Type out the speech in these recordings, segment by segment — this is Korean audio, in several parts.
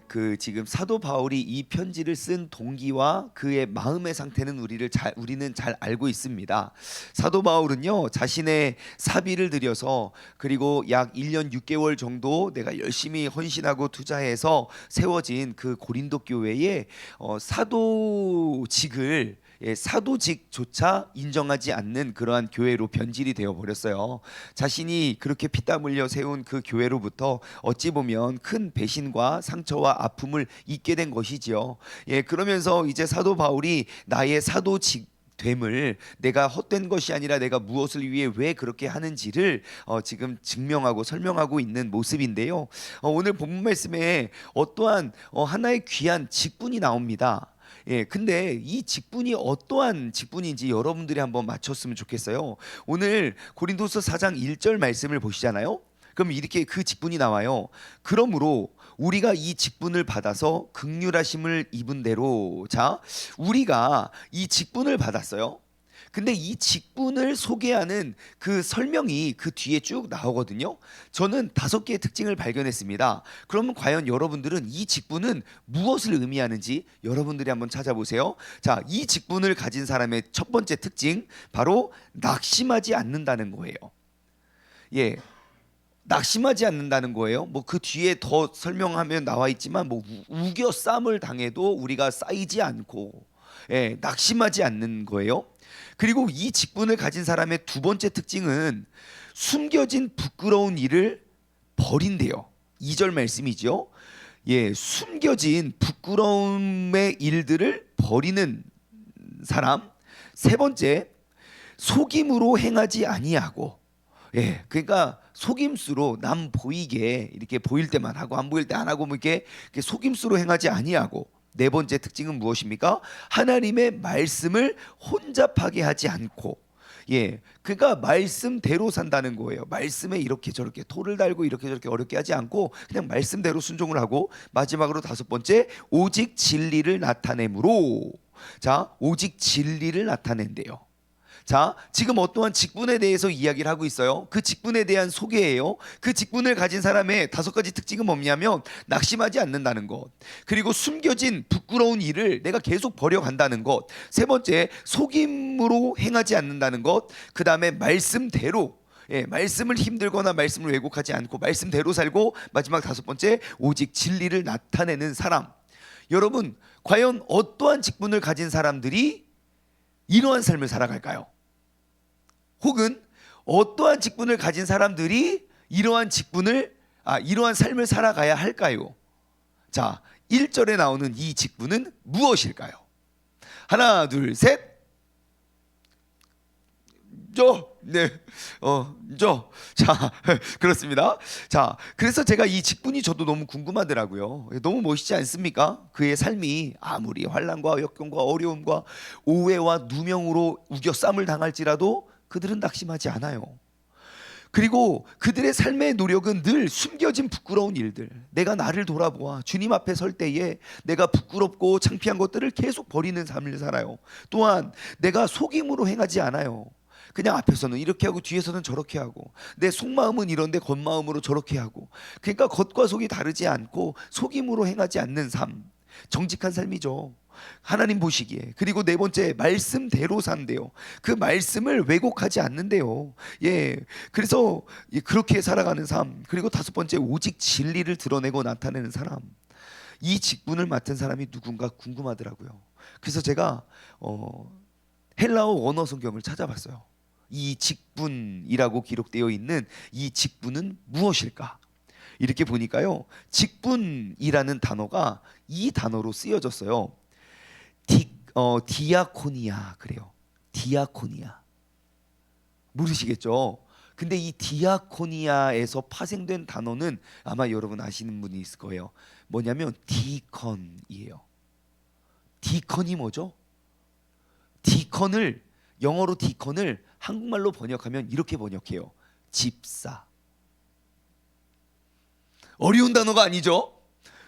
그 지금 사도 바울이 이 편지를 쓴 동기와 그의 마음의 상태는 우리는 잘 알고 있습니다. 사도 바울은요, 자신의 사비를 들여서 그리고 약 1년 6개월 정도 내가 열심히 헌신하고 투자해서 세워진 그 고린도 교회에 사도직을 사도직조차 인정하지 않는 그러한 교회로 변질이 되어 버렸어요. 자신이 그렇게 피땀 흘려 세운 그 교회로부터 어찌 보면 큰 배신과 상처와 아픔을 입게 된 것이지요. 그러면서 이제 사도 바울이 나의 사도직 됨을 내가 헛된 것이 아니라 내가 무엇을 위해 왜 그렇게 하는지를 지금 증명하고 설명하고 있는 모습인데요. 오늘 본문 말씀에 어떠한 하나의 귀한 직분이 나옵니다. 근데 이 직분이 어떠한 직분인지 여러분들이 한번 맞췄으면 좋겠어요. 오늘 고린도서 4장 1절 말씀을 보시잖아요. 그럼 이렇게 그 직분이 나와요. 그러므로 우리가 이 직분을 받아서 긍휼하심을 입은 대로, 자, 우리가 이 직분을 받았어요. 근데 이 직분을 소개하는 그 설명이 그 뒤에 쭉 나오거든요. 저는 5개의 특징을 발견했습니다. 그러면 과연 여러분들은 이 직분은 무엇을 의미하는지 여러분들이 한번 찾아보세요. 자, 이 직분을 가진 사람의 첫 번째 특징, 바로 낙심하지 않는다는 거예요. 낙심하지 않는다는 거예요. 뭐 그 뒤에 더 설명하면 나와 있지만, 뭐 우겨 쌈을 당해도 우리가 쌓이지 않고, 낙심하지 않는 거예요. 그리고 이 직분을 가진 사람의 두 번째 특징은 숨겨진 부끄러운 일을 버린대요. 2절 말씀이죠. 숨겨진 부끄러움의 일들을 버리는 사람. 세 번째, 속임으로 행하지 아니하고, 그러니까 속임수로 남 보이게 이렇게 보일 때만 하고 안 보일 때 안 하고, 뭐 이렇게 속임수로 행하지 아니하고. 네 번째 특징은 무엇입니까? 하나님의 말씀을 혼잡하게 하지 않고, 그러니까 말씀대로 산다는 거예요. 말씀에 이렇게 저렇게 토를 달고 이렇게 저렇게 어렵게 하지 않고 그냥 말씀대로 순종을 하고, 마지막으로 5번째, 오직 진리를 나타내므로. 자, 오직 진리를 나타낸대요. 자, 지금 어떠한 직분에 대해서 이야기를 하고 있어요. 그 직분에 대한 소개예요. 그 직분을 가진 사람의 5가지 특징은 뭐냐면, 낙심하지 않는다는 것, 그리고 숨겨진 부끄러운 일을 내가 계속 버려간다는 것, 세 번째, 속임으로 행하지 않는다는 것, 그 다음에 말씀대로, 말씀을 힘들거나 말씀을 왜곡하지 않고 말씀대로 살고, 마지막 5번째, 오직 진리를 나타내는 사람. 여러분, 과연 어떠한 직분을 가진 사람들이 이러한 삶을 살아갈까요? 혹은 어떠한 직분을 가진 사람들이 이러한 삶을 살아가야 할까요? 자, 1절에 나오는 이 직분은 무엇일까요? 하나, 둘, 셋. 자, 그렇습니다. 자, 그래서 제가 이 직분이 저도 너무 궁금하더라고요. 너무 멋있지 않습니까? 그의 삶이 아무리 환난과 역경과 어려움과 오해와 누명으로 우겨 쌈을 당할지라도 그들은 낙심하지 않아요. 그리고 그들의 삶의 노력은 늘 숨겨진 부끄러운 일들, 내가 나를 돌아보아 주님 앞에 설 때에 내가 부끄럽고 창피한 것들을 계속 버리는 삶을 살아요. 또한 내가 속임으로 행하지 않아요. 그냥 앞에서는 이렇게 하고 뒤에서는 저렇게 하고, 내 속마음은 이런데 겉마음으로 저렇게 하고, 그러니까 겉과 속이 다르지 않고 속임으로 행하지 않는 삶, 정직한 삶이죠, 하나님 보시기에. 그리고 네 번째, 말씀대로 산대요. 그 말씀을 왜곡하지 않는데요. 그래서 그렇게 살아가는 삶. 그리고 5번째, 오직 진리를 드러내고 나타내는 사람. 이 직분을 맡은 사람이 누군가 궁금하더라고요. 그래서 제가 헬라어 원어 성경을 찾아봤어요. 이 직분이라고 기록되어 있는 이 직분은 무엇일까? 이렇게 보니까요, 직분이라는 단어가 이 단어로 쓰여졌어요. 디아코니아, 그래요. 디아코니아. 모르시겠죠? 근데 이 디아코니아에서 파생된 단어는 아마 여러분 아시는 분이 있을 거예요. 뭐냐면 디컨이에요. 디컨이 뭐죠? 영어로 디컨을 한국말로 번역하면 이렇게 번역해요. 집사. 어려운 단어가 아니죠?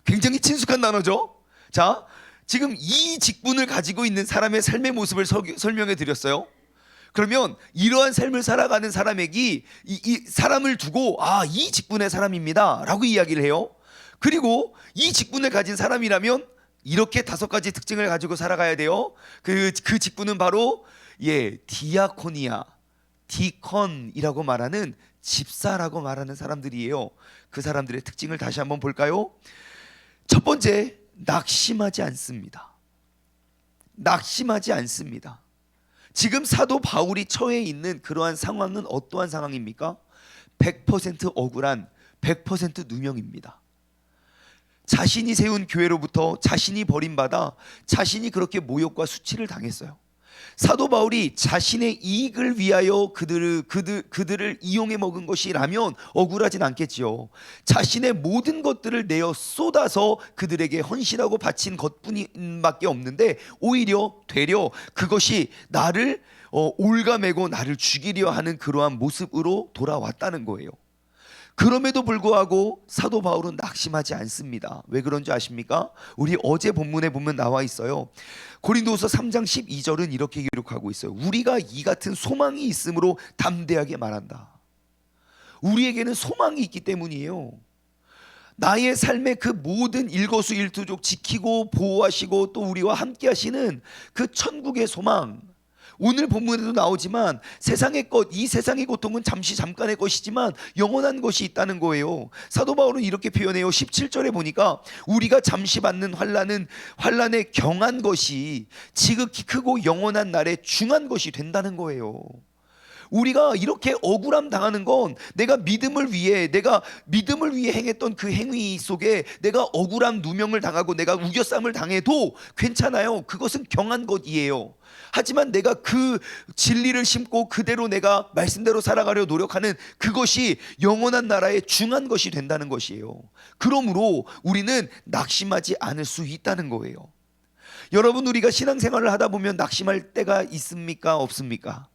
굉장히 친숙한 단어죠? 자, 지금 이 직분을 가지고 있는 사람의 삶의 모습을 설명해 드렸어요. 그러면 이러한 삶을 살아가는 사람에게 이 사람을 두고 이 직분의 사람입니다 라고 이야기를 해요. 그리고 이 직분을 가진 사람이라면 이렇게 5가지 특징을 가지고 살아가야 돼요. 그 직분은 바로 디아코니아, 디컨이라고 말하는 집사라고 말하는 사람들이에요. 그 사람들의 특징을 다시 한번 볼까요? 첫 번째, 낙심하지 않습니다. 낙심하지 않습니다. 지금 사도 바울이 처해 있는 그러한 상황은 어떠한 상황입니까? 100% 억울한 100% 누명입니다. 자신이 세운 교회로부터 자신이 버림받아 자신이 그렇게 모욕과 수치를 당했어요. 사도 바울이 자신의 이익을 위하여 그들을 이용해 먹은 것이라면 억울하진 않겠지요. 자신의 모든 것들을 내어 쏟아서 그들에게 헌신하고 바친 것뿐밖에 없는데 오히려 되려 그것이 나를 올가매고 나를 죽이려 하는 그러한 모습으로 돌아왔다는 거예요. 그럼에도 불구하고 사도 바울은 낙심하지 않습니다. 왜 그런지 아십니까? 우리 어제 본문에 보면 나와 있어요. 고린도후서 3장 12절은 이렇게 기록하고 있어요. 우리가 이 같은 소망이 있으므로 담대하게 말한다. 우리에게는 소망이 있기 때문이에요. 나의 삶의 그 모든 일거수일투족 지키고 보호하시고 또 우리와 함께 하시는 그 천국의 소망, 오늘 본문에도 나오지만 세상의 것, 이 세상의 고통은 잠깐의 것이지만 영원한 것이 있다는 거예요. 사도 바울은 이렇게 표현해요. 17절에 보니까 우리가 잠시 받는 환난에 경한 것이 지극히 크고 영원한 날에 중한 것이 된다는 거예요. 우리가 이렇게 억울함 당하는 건 내가 믿음을 위해 행했던 그 행위 속에 내가 억울함 누명을 당하고 내가 우겨쌈을 당해도 괜찮아요. 그것은 경한 것이에요. 하지만 내가 그 진리를 심고 그대로 내가 말씀대로 살아가려 노력하는 그것이 영원한 나라의 중한 것이 된다는 것이에요. 그러므로 우리는 낙심하지 않을 수 있다는 거예요. 여러분, 우리가 신앙생활을 하다 보면 낙심할 때가 있습니까? 없습니까?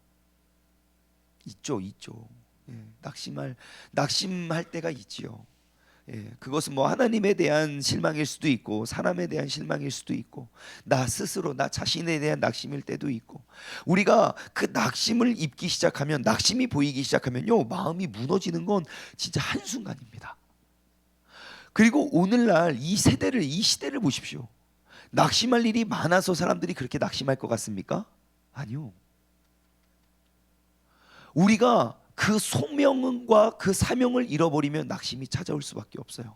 있죠. 낙심할 때가 있지요. 그것은 뭐 하나님에 대한 실망일 수도 있고 사람에 대한 실망일 수도 있고 나 스스로 나 자신에 대한 낙심일 때도 있고, 우리가 그 낙심을 입기 시작하면, 낙심이 보이기 시작하면요, 마음이 무너지는 건 진짜 한순간입니다. 그리고 오늘날 이 시대를 보십시오. 낙심할 일이 많아서 사람들이 그렇게 낙심할 것 같습니까? 아니요. 우리가 그 소명과 그 사명을 잃어버리면 낙심이 찾아올 수밖에 없어요.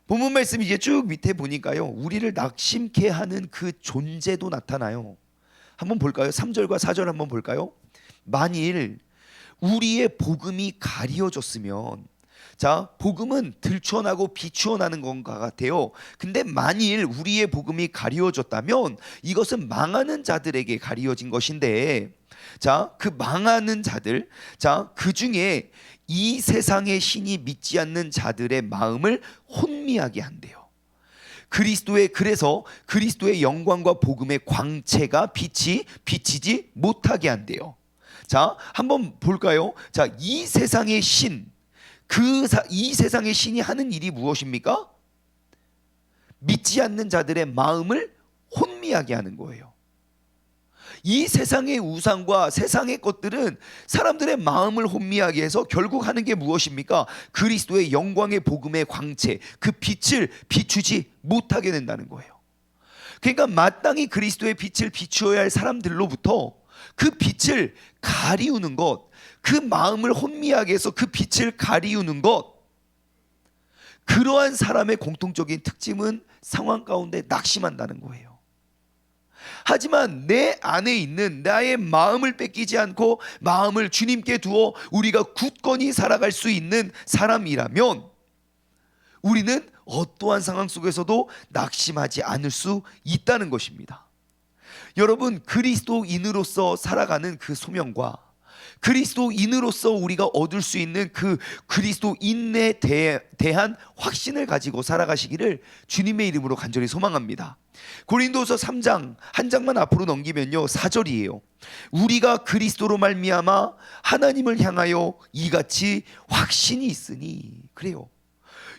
본문 말씀 이제 쭉 밑에 보니까요, 우리를 낙심케 하는 그 존재도 나타나요. 한번 볼까요? 3절과 4절 한번 볼까요? 만일 우리의 복음이 가리워졌으면, 자, 복음은 들추어나고 비추어나는 것과 같아요. 근데 만일 우리의 복음이 가리워졌다면 이것은 망하는 자들에게 가리워진 것인데, 자, 그 망하는 자들, 자, 그 중에 이 세상의 신이 믿지 않는 자들의 마음을 혼미하게 한대요. 그래서 그리스도의 영광과 복음의 광채가 비치지 못하게 한대요. 자, 한번 볼까요? 자, 이 세상의 신, 이 세상의 신이 하는 일이 무엇입니까? 믿지 않는 자들의 마음을 혼미하게 하는 거예요. 이 세상의 우상과 세상의 것들은 사람들의 마음을 혼미하게 해서 결국 하는 게 무엇입니까? 그리스도의 영광의 복음의 광채, 그 빛을 비추지 못하게 된다는 거예요. 그러니까 마땅히 그리스도의 빛을 비추어야 할 사람들로부터 그 빛을 가리우는 것, 그 마음을 혼미하게 해서 그 빛을 가리우는 것, 그러한 사람의 공통적인 특징은 상황 가운데 낙심한다는 거예요. 하지만 내 안에 있는 나의 마음을 뺏기지 않고 마음을 주님께 두어 우리가 굳건히 살아갈 수 있는 사람이라면 우리는 어떠한 상황 속에서도 낙심하지 않을 수 있다는 것입니다. 여러분, 그리스도인으로서 살아가는 그 소명과 그리스도인으로서 우리가 얻을 수 있는 그 그리스도인에 대한 확신을 가지고 살아가시기를 주님의 이름으로 간절히 소망합니다. 고린도서 3장 한 장만 앞으로 넘기면요, 4절이에요. 우리가 그리스도로 말미암아 하나님을 향하여 이같이 확신이 있으니. 그래요.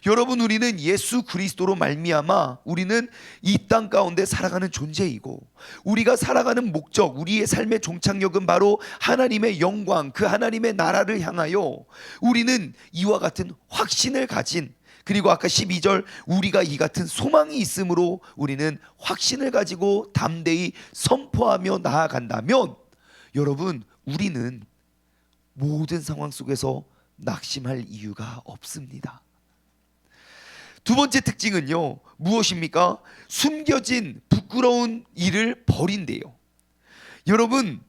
여러분, 우리는 예수 그리스도로 말미암아 우리는 이 땅 가운데 살아가는 존재이고, 우리가 살아가는 목적, 우리의 삶의 종착역은 바로 하나님의 영광, 그 하나님의 나라를 향하여 우리는 이와 같은 확신을 가진 그리고 아까 12절, 우리가 이 같은 소망이 있으므로 우리는 확신을 가지고 담대히 선포하며 나아간다면, 여러분, 우리는 모든 상황 속에서 낙심할 이유가 없습니다. 두 번째 특징은요, 무엇입니까? 숨겨진 부끄러운 일을 버린대요. 여러분,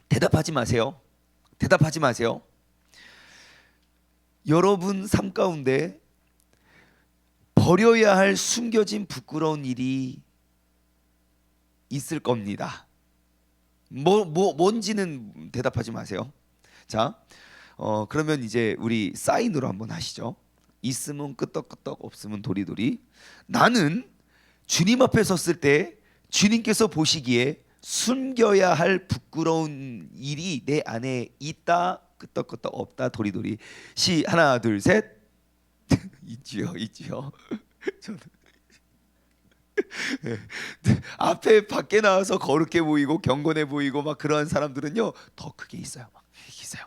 대답하지 마세요. 대답하지 마세요. 여러분 삶 가운데 버려야 할 숨겨진 부끄러운 일이 있을 겁니다. 뭔지는 대답하지 마세요. 자, 그러면 이제 우리 사인으로 한번 하시죠. 있으면 끄떡끄떡, 없으면 도리도리. 나는 주님 앞에 섰을 때 주님께서 보시기에 숨겨야 할 부끄러운 일이 내 안에 있다, 끄떡끄떡, 없다, 도리도리. 하나 둘 셋. 있지요. 저는 앞에 밖에 나와서 거룩해 보이고 경건해 보이고 막 그런 사람들은요 더 크게 있어요. 막 있어요.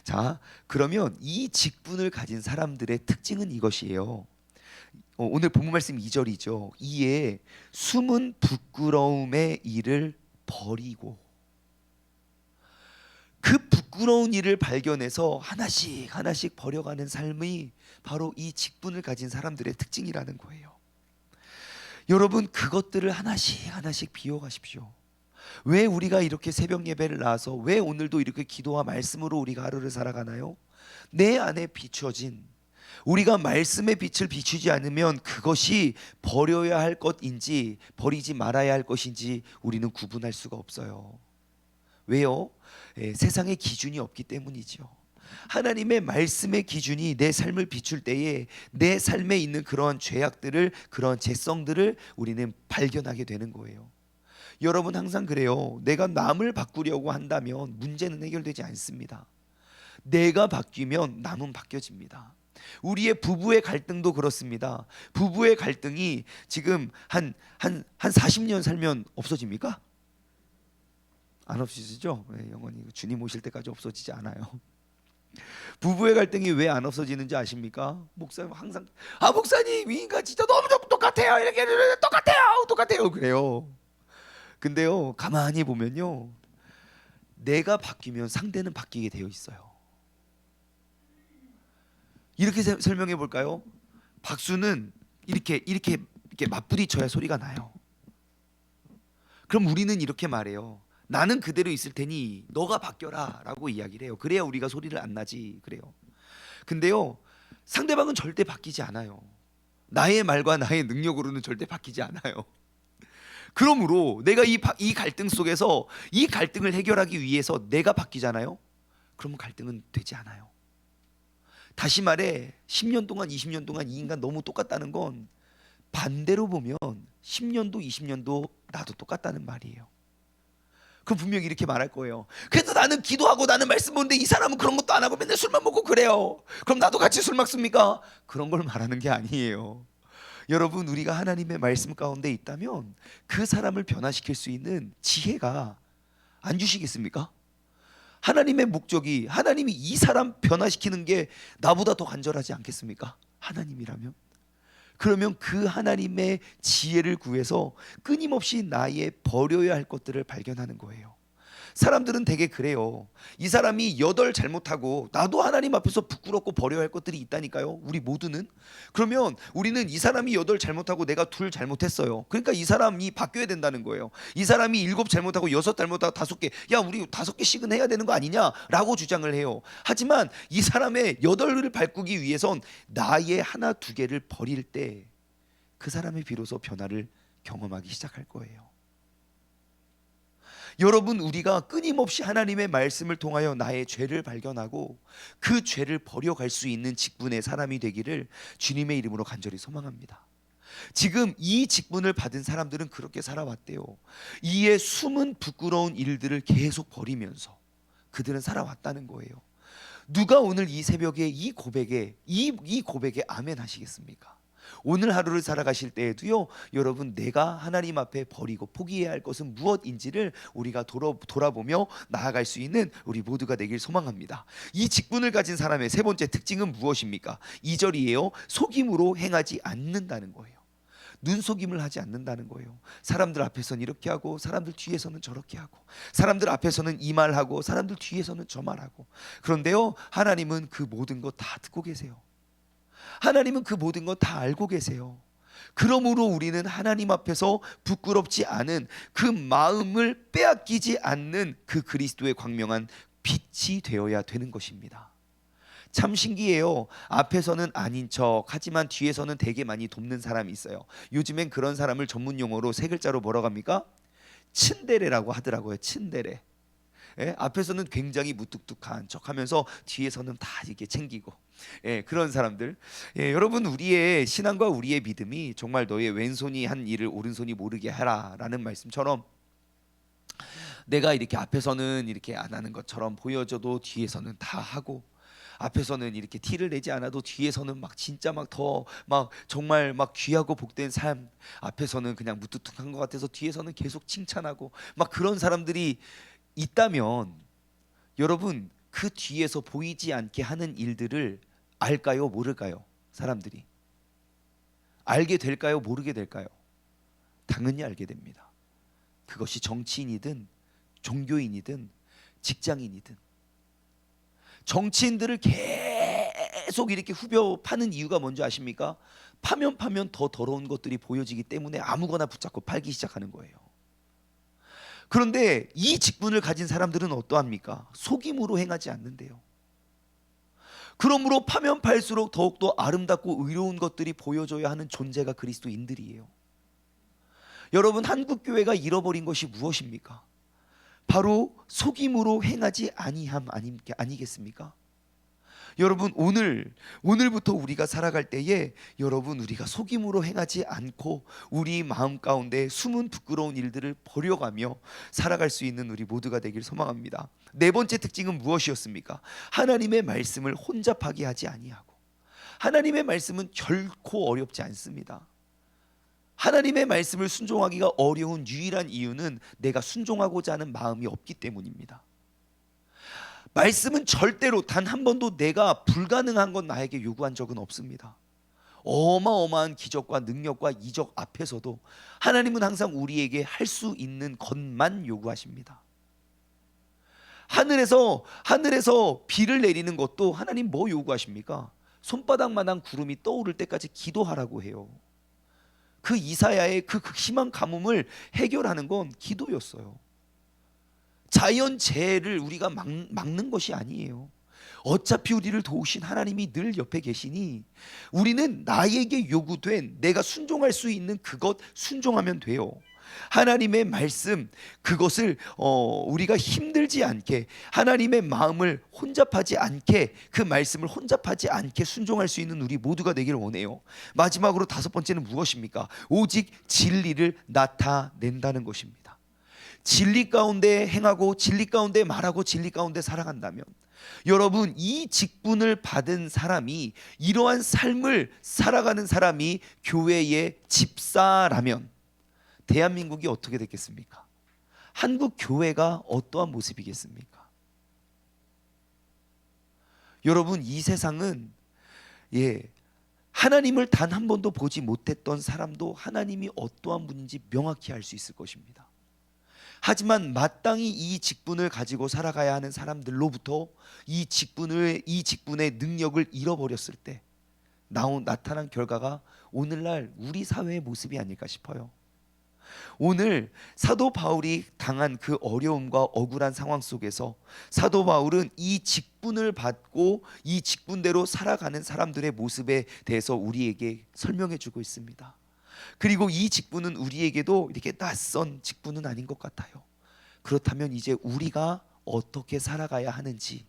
자, 그러면 이 직분을 가진 사람들의 특징은 이것이에요. 오늘 본문 말씀 2절이죠. 이에 숨은 부끄러움의 일을 버리고, 그 부끄러운 일을 발견해서 하나씩 하나씩 버려가는 삶이 바로 이 직분을 가진 사람들의 특징이라는 거예요. 여러분, 그것들을 하나씩 하나씩 비워가십시오. 왜 우리가 이렇게 새벽 예배를 나와서, 왜 오늘도 이렇게 기도와 말씀으로 우리가 하루를 살아가나요? 내 안에 비춰진, 우리가 말씀의 빛을 비추지 않으면 그것이 버려야 할 것인지 버리지 말아야 할 것인지 우리는 구분할 수가 없어요. 왜요? 세상의 기준이 없기 때문이죠. 하나님의 말씀의 기준이 내 삶을 비출 때에 내 삶에 있는 그러한 죄악들을, 그러한 죄성들을 우리는 발견하게 되는 거예요. 여러분, 항상 그래요. 내가 남을 바꾸려고 한다면 문제는 해결되지 않습니다. 내가 바뀌면 남은 바뀌어집니다. 우리의 부부의 갈등도 그렇습니다. 부부의 갈등이 지금 한 40년 살면 없어집니까? 안 없어지죠? 영원히 주님 오실 때까지 없어지지 않아요. 부부의 갈등이 왜 안 없어지는지 아십니까? 목사님 항상 목사님 이 인간 진짜 너무 똑같아요. 이렇게 똑같아요. 그래요. 근데요, 가만히 보면요, 내가 바뀌면 상대는 바뀌게 되어 있어요. 이렇게 설명해 볼까요? 박수는 이렇게 맞부딪혀야 소리가 나요. 그럼 우리는 이렇게 말해요. 나는 그대로 있을 테니 너가 바뀌어라 라고 이야기를 해요. 그래야 우리가 소리를 안 나지. 그래요. 근데요, 상대방은 절대 바뀌지 않아요. 나의 말과 나의 능력으로는 절대 바뀌지 않아요. 그러므로 내가 이 갈등 속에서 이 갈등을 해결하기 위해서 내가 바뀌잖아요. 그러면 갈등은 되지 않아요. 다시 말해, 10년 동안 20년 동안 이 인간 너무 똑같다는 건 반대로 보면 10년도 20년도 나도 똑같다는 말이에요. 그럼 분명히 이렇게 말할 거예요. 그래도 나는 기도하고 나는 말씀 보는데 이 사람은 그런 것도 안 하고 맨날 술만 먹고 그래요. 그럼 나도 같이 술 먹습니까? 그런 걸 말하는 게 아니에요. 여러분, 우리가 하나님의 말씀 가운데 있다면 그 사람을 변화시킬 수 있는 지혜가 안 주시겠습니까? 하나님의 목적이, 하나님이 이 사람 변화시키는 게 나보다 더 간절하지 않겠습니까? 하나님이라면. 그러면 그 하나님의 지혜를 구해서 끊임없이 나의 버려야 할 것들을 발견하는 거예요. 사람들은 되게 그래요. 이 사람이 8 잘못하고 나도 하나님 앞에서 부끄럽고 버려야 할 것들이 있다니까요. 우리 모두는. 그러면 우리는 이 사람이 8 잘못하고 내가 2 잘못했어요. 그러니까 이 사람이 바뀌어야 된다는 거예요. 이 사람이 7 잘못하고 6 잘못하고 5개, 야 우리 5개씩은 해야 되는 거 아니냐라고 주장을 해요. 하지만 이 사람의 8을 바꾸기 위해선 나의 1, 2개를 버릴 때 그 사람이 비로소 변화를 경험하기 시작할 거예요. 여러분, 우리가 끊임없이 하나님의 말씀을 통하여 나의 죄를 발견하고 그 죄를 버려갈 수 있는 직분의 사람이 되기를 주님의 이름으로 간절히 소망합니다. 지금 이 직분을 받은 사람들은 그렇게 살아왔대요. 이에 숨은 부끄러운 일들을 계속 버리면서 그들은 살아왔다는 거예요. 누가 오늘 이 새벽에 이 고백에 아멘 하시겠습니까? 오늘 하루를 살아가실 때에도요, 여러분, 내가 하나님 앞에 버리고 포기해야 할 것은 무엇인지를 우리가 돌아보며 나아갈 수 있는 우리 모두가 되길 소망합니다. 이 직분을 가진 사람의 세 번째 특징은 무엇입니까? 2절이에요. 속임으로 행하지 않는다는 거예요. 눈속임을 하지 않는다는 거예요. 사람들 앞에서는 이렇게 하고 사람들 뒤에서는 저렇게 하고, 사람들 앞에서는 이 말하고 사람들 뒤에서는 저 말하고. 그런데요, 하나님은 그 모든 거 다 듣고 계세요. 하나님은 그 모든 거 다 알고 계세요. 그러므로 우리는 하나님 앞에서 부끄럽지 않은 그 마음을 빼앗기지 않는 그 그리스도의 광명한 빛이 되어야 되는 것입니다. 참 신기해요. 앞에서는 아닌 척 하지만 뒤에서는 되게 많이 돕는 사람이 있어요. 요즘엔 그런 사람을 전문 용어로 세 글자로 뭐라고 합니까? 츤데레라고 하더라고요. 츤데레. 예? 앞에서는 굉장히 무뚝뚝한 척하면서 뒤에서는 다 이렇게 챙기고, 예, 그런 사람들. 예, 여러분, 우리의 신앙과 우리의 믿음이 정말 너의 왼손이 한 일을 오른손이 모르게 하라라는 말씀처럼, 내가 이렇게 앞에서는 이렇게 안 하는 것처럼 보여져도 뒤에서는 다 하고, 앞에서는 이렇게 티를 내지 않아도 뒤에서는 막 진짜 막 더 막 정말 막 귀하고 복된 삶, 앞에서는 그냥 무뚝뚝한 것 같아서 뒤에서는 계속 칭찬하고 막 그런 사람들이 있다면, 여러분, 그 뒤에서 보이지 않게 하는 일들을 알까요? 모를까요? 사람들이 알게 될까요? 모르게 될까요? 당연히 알게 됩니다. 그것이 정치인이든 종교인이든 직장인이든. 정치인들을 계속 이렇게 후벼 파는 이유가 뭔지 아십니까? 파면 더 더러운 것들이 보여지기 때문에 아무거나 붙잡고 팔기 시작하는 거예요. 그런데 이 직분을 가진 사람들은 어떠합니까? 속임으로 행하지 않는데요. 그러므로 파면 팔수록 더욱더 아름답고 의로운 것들이 보여져야 하는 존재가 그리스도인들이에요. 여러분, 한국교회가 잃어버린 것이 무엇입니까? 바로 속임으로 행하지 아니함 아니겠습니까? 여러분, 오늘부터 우리가 살아갈 때에, 여러분, 우리가 속임으로 행하지 않고 우리 마음 가운데 숨은 부끄러운 일들을 버려가며 살아갈 수 있는 우리 모두가 되길 소망합니다. 네 번째 특징은 무엇이었습니까? 하나님의 말씀을 혼잡하게 하지 아니하고. 하나님의 말씀은 결코 어렵지 않습니다. 하나님의 말씀을 순종하기가 어려운 유일한 이유는 내가 순종하고자 하는 마음이 없기 때문입니다. 말씀은 절대로 단 한 번도 내가 불가능한 건 나에게 요구한 적은 없습니다. 어마어마한 기적과 능력과 이적 앞에서도 하나님은 항상 우리에게 할 수 있는 것만 요구하십니다. 하늘에서 비를 내리는 것도 하나님 뭐 요구하십니까? 손바닥만한 구름이 떠오를 때까지 기도하라고 해요. 그 이사야의 그 극심한 가뭄을 해결하는 건 기도였어요. 자연재해를 우리가 막는 것이 아니에요. 어차피 우리를 도우신 하나님이 늘 옆에 계시니 우리는 나에게 요구된 내가 순종할 수 있는 그것 순종하면 돼요. 하나님의 말씀, 그것을 우리가 힘들지 않게, 하나님의 마음을 혼잡하지 않게, 그 말씀을 혼잡하지 않게 순종할 수 있는 우리 모두가 되기를 원해요. 마지막으로 다섯 번째는 무엇입니까? 오직 진리를 나타낸다는 것입니다. 진리 가운데 행하고 진리 가운데 말하고 진리 가운데 살아간다면, 여러분, 이 직분을 받은 사람이, 이러한 삶을 살아가는 사람이 교회의 집사라면 대한민국이 어떻게 됐겠습니까? 한국 교회가 어떠한 모습이겠습니까? 여러분, 이 세상은 하나님을 단 한 번도 보지 못했던 사람도 하나님이 어떠한 분인지 명확히 알 수 있을 것입니다. 하지만 마땅히 이 직분을 가지고 살아가야 하는 사람들로부터 이 직분의 능력을 잃어버렸을 때 나타난 결과가 오늘날 우리 사회의 모습이 아닐까 싶어요. 오늘 사도 바울이 당한 그 어려움과 억울한 상황 속에서 사도 바울은 이 직분을 받고 이 직분대로 살아가는 사람들의 모습에 대해서 우리에게 설명해 주고 있습니다. 그리고 이 직분은 우리에게도 이렇게 낯선 직분은 아닌 것 같아요. 그렇다면 이제 우리가 어떻게 살아가야 하는지,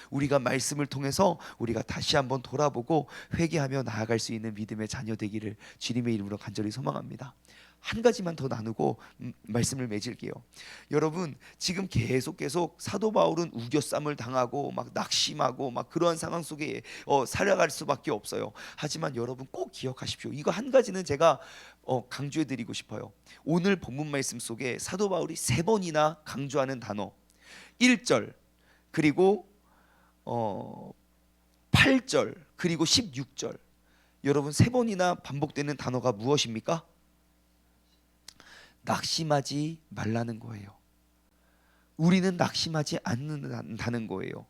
우리가 말씀을 통해서 우리가 다시 한번 돌아보고 회개하며 나아갈 수 있는 믿음의 자녀 되기를 주님의 이름으로 간절히 소망합니다. 한 가지만 더 나누고 말씀을 맺을게요. 여러분, 지금 계속 사도 바울은 우겨쌈을 당하고 막 낙심하고 막 그러한 상황 속에 살아갈 수밖에 없어요. 하지만 여러분 꼭 기억하십시오. 이거 한 가지는 제가 강조해 드리고 싶어요. 오늘 본문 말씀 속에 사도 바울이 3번이나 강조하는 단어, 1절 그리고 8절 그리고 16절, 여러분 3번이나 반복되는 단어가 무엇입니까? 낙심하지 말라는 거예요. 우리는 낙심하지 않는다는 거예요.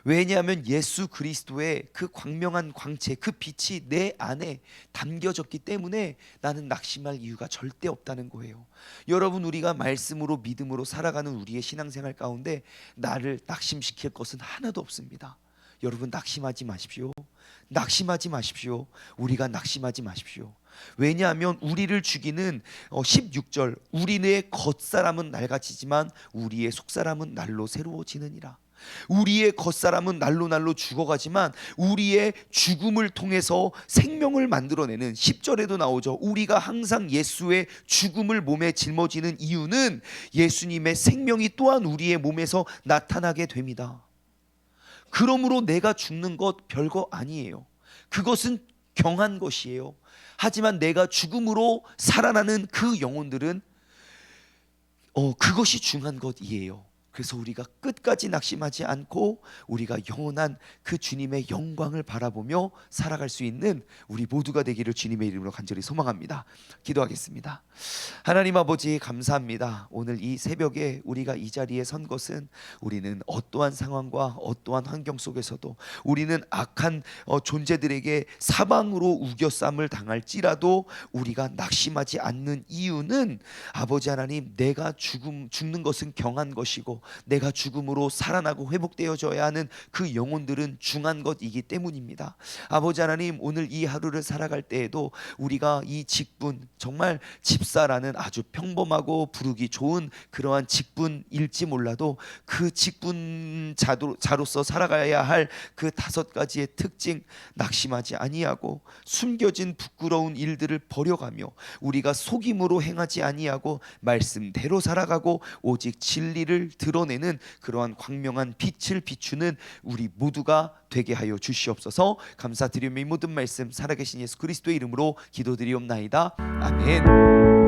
왜냐하면 예수 그리스도의 그 광명한 광채, 그 빛이 내 안에 담겨졌기 때문에 나는 낙심할 이유가 절대 없다는 거예요. 여러분, 우리가 말씀으로 믿음으로 살아가는 우리의 신앙생활 가운데 나를 낙심시킬 것은 하나도 없습니다. 여러분, 낙심하지 마십시오. 낙심하지 마십시오. 우리가 낙심하지 마십시오. 왜냐하면 우리를 죽이는 16절, 우리의 겉사람은 낡아지지만 우리의 속사람은 날로 새로워지느니라. 우리의 겉사람은 날로 죽어가지만 우리의 죽음을 통해서 생명을 만들어내는, 10절에도 나오죠. 우리가 항상 예수의 죽음을 몸에 짊어지는 이유는 예수님의 생명이 또한 우리의 몸에서 나타나게 됩니다. 그러므로 내가 죽는 것 별거 아니에요. 그것은 경한 것이에요. 하지만 내가 죽음으로 살아나는 그 영혼들은 그것이 중요한 것이에요. 그래서 우리가 끝까지 낙심하지 않고 우리가 영원한 그 주님의 영광을 바라보며 살아갈 수 있는 우리 모두가 되기를 주님의 이름으로 간절히 소망합니다. 기도하겠습니다. 하나님 아버지, 감사합니다. 오늘 이 새벽에 우리가 이 자리에 선 것은 우리는 어떠한 상황과 어떠한 환경 속에서도 우리는 악한 존재들에게 사방으로 우겨쌈을 당할지라도 우리가 낙심하지 않는 이유는 아버지 하나님, 내가 죽는 것은 경한 것이고 내가 죽음으로 살아나고 회복되어져야 하는 그 영혼들은 중한 것이기 때문입니다. 아버지 하나님, 오늘 이 하루를 살아갈 때에도 우리가 이 직분, 정말 집사라는 아주 평범하고 부르기 좋은 그러한 직분일지 몰라도 그 직분자로서 살아가야 할 그 5가지의 특징, 낙심하지 아니하고 숨겨진 부끄러운 일들을 버려가며 우리가 속임으로 행하지 아니하고 말씀대로 살아가고 오직 진리를 드러내는 그러한 광명한 빛을 비추는 우리 모두가 되게 하여 주시옵소서. 감사드리며 이 모든 말씀 살아계신 예수 그리스도의 이름으로 기도드리옵나이다. 아멘.